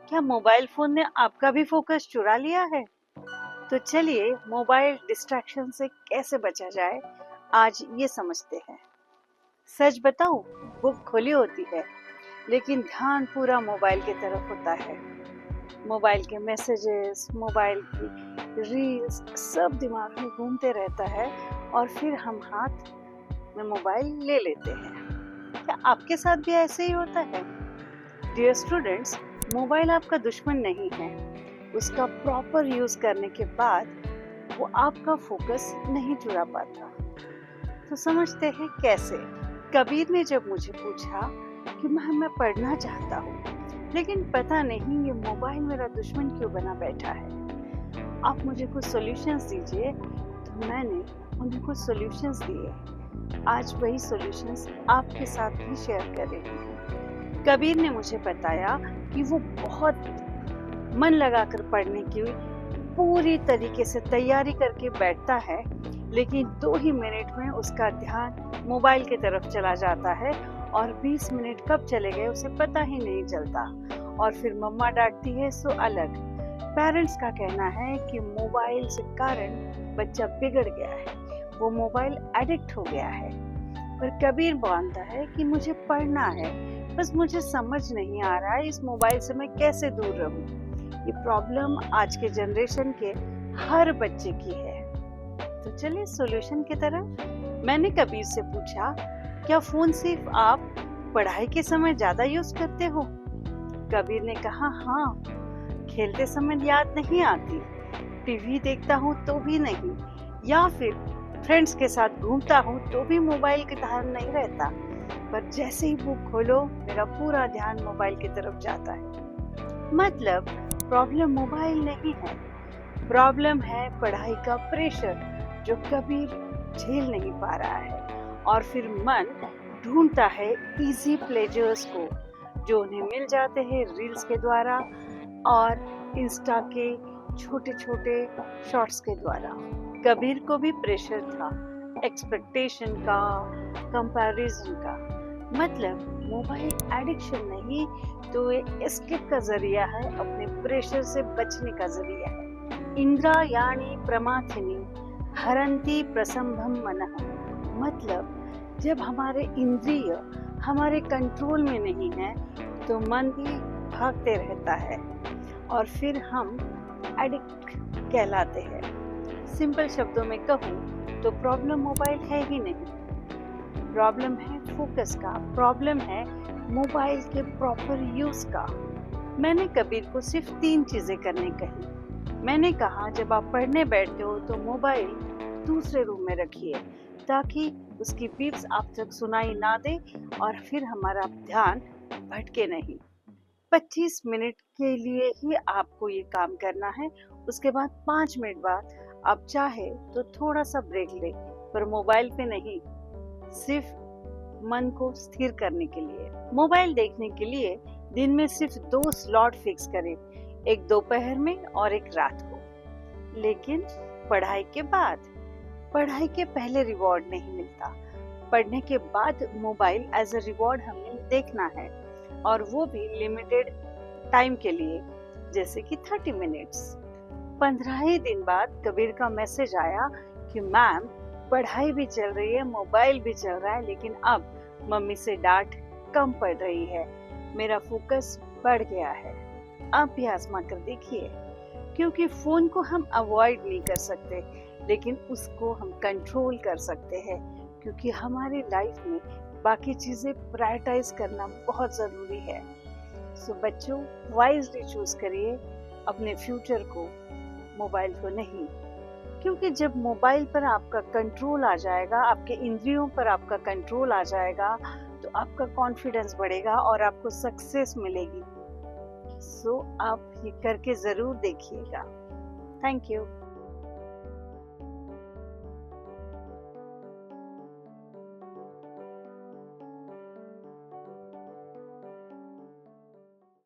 क्या mobile phone ने आपका भी फोकस चुरा लिया है? तो चलिए मोबाइल डिस्ट्रैक्शन से कैसे बचा जाए, आज ये समझते हैं। सच बताऊं, बुक खुली होती है लेकिन ध्यान पूरा मोबाइल की तरफ होता है। मोबाइल के मैसेजेस, मोबाइल की रील्स सब दिमाग में घूमते रहता है और फिर हम हाथ में मोबाइल ले लेते हैं। क्या आपके साथ भी ऐसे ही होता है? डियर स्टूडेंट्स, मोबाइल आपका दुश्मन नहीं है। उसका प्रॉपर यूज करने के बाद वो आपका फोकस नहीं चुरा पाता। तो समझते हैं कैसे। कबीर ने जब मुझे पूछा कि मैं पढ़ना चाहता हूँ लेकिन पता नहीं ये मोबाइल मेरा दुश्मन क्यों बना बैठा है, आप मुझे कुछ सॉल्यूशंस दीजिए। तो मैंने उन्हें कुछ सॉल्यूशंस दिए। आज वही सॉल्यूशंस आपके साथ भी शेयर कर रही हूँ। कबीर ने मुझे बताया कि वो बहुत मन लगाकर पढ़ने की पूरी तरीके से तैयारी करके बैठता है, लेकिन 2 ही मिनट में उसका ध्यान मोबाइल की तरफ चला जाता है और 20 मिनट कब चले गए उसे पता ही नहीं चलता। और फिर मम्मा डांटती है सो अलग। पेरेंट्स का कहना है कि मोबाइल से कारण बच्चा बिगड़ गया है, वो मोबाइल एडिक्ट हो गया है। पर कबीर मानता है कि मुझे पढ़ना है, बस मुझे समझ नहीं आ रहा है इस मोबाइल से मैं कैसे दूर रहूं। ये प्रॉब्लम आज के जनरेशन के हर बच्चे की है। तो चलिए सॉल्यूशन की तरफ। मैंने कबीर से पूछा, क्या फोन सिर्फ आप पढ़ाई के समय ज्यादा यूज करते हो? कबीर ने कहा, हाँ, खेलते समय याद नहीं आती, टीवी देखता हूँ तो भी नहीं, या फिर फ्रेंड्स के साथ घूमता हूँ तो भी मोबाइल का ध्यान नहीं रहता। पर जैसे ही बुक खोलो मेरा पूरा ध्यान मोबाइल की तरफ जाता है। मतलब प्रॉब्लम मोबाइल नहीं है, प्रॉब्लम है पढ़ाई का प्रेशर जो कबीर झेल नहीं पा रहा है। और फिर मन ढूंढता है इजी प्लेजर्स को जो उन्हें मिल जाते हैं रील्स के द्वारा और इंस्टा के छोटे छोटे शॉर्ट्स के द्वारा। कबीर को भी प्रेशर था, एक्सपेक्टेशन का, कंपैरिजन का। मतलब मोबाइल एडिक्शन नहीं तो ये एस्केप का जरिया है, अपने प्रेशर से बचने का जरिया है। इंद्रा यानी प्रमाथिनी हरंती प्रसंभम मनः। मतलब जब हमारे इंद्रिय हमारे कंट्रोल में नहीं है तो मन भी भागते रहता है और फिर हम एडिक्ट कहलाते हैं। सिंपल शब्दों में कहूँ तो प्रॉब्लम मोबाइल है ही नहीं, प्रॉब्लम है फोकस का, प्रॉब्लम है मोबाइल के प्रॉपर यूज का। मैंने कबीर को सिर्फ 3 चीजें करने कही। मैंने कहा, जब आप पढ़ने बैठते हो तो मोबाइल दूसरे रूम में रखिए ताकि उसकी बीप्स आप तक सुनाई ना दे और फिर हमारा ध्यान भटके नहीं। 25 मिनट के लिए ही आपको ये काम करना है। उसके बाद 5 मिनट बाद आप चाहे तो थोड़ा सा ब्रेक ले, पर मोबाइल पे नहीं, सिर्फ मन को स्थिर करने के लिए। मोबाइल देखने के लिए दिन में सिर्फ 2 स्लॉट फिक्स करें, एक दोपहर में और एक रात को। लेकिन पढ़ाई के बाद, पढ़ाई के पहले रिवॉर्ड नहीं मिलता, पढ़ने के बाद मोबाइल एज अ रिवॉर्ड हमें देखना है और वो भी लिमिटेड टाइम के लिए, जैसे कि 30 मिनट्स। 15 ही दिन बाद कबीर का मैसेज आया कि मैम पढ़ाई भी चल रही है, मोबाइल भी चल रहा है, लेकिन अब मम्मी से डांट कम पड़ रही है, मेरा फोकस बढ़ गया है। आप भी आजमा कर देखिए, क्योंकि फोन को हम अवॉइड नहीं कर सकते लेकिन उसको हम कंट्रोल कर सकते हैं, क्योंकि हमारी लाइफ में बाकी चीजें प्रायोरिटाइज करना बहुत जरूरी है। सो बच्चों, वाइजली चूज करिए अपने फ्यूचर को, मोबाइल को नहीं। क्योंकि जब मोबाइल पर आपका कंट्रोल आ जाएगा, आपके इंद्रियों पर आपका कंट्रोल आ जाएगा, तो आपका कॉन्फिडेंस बढ़ेगा और आपको सक्सेस मिलेगी। सो आप ये करके जरूर देखिएगा। Thank you.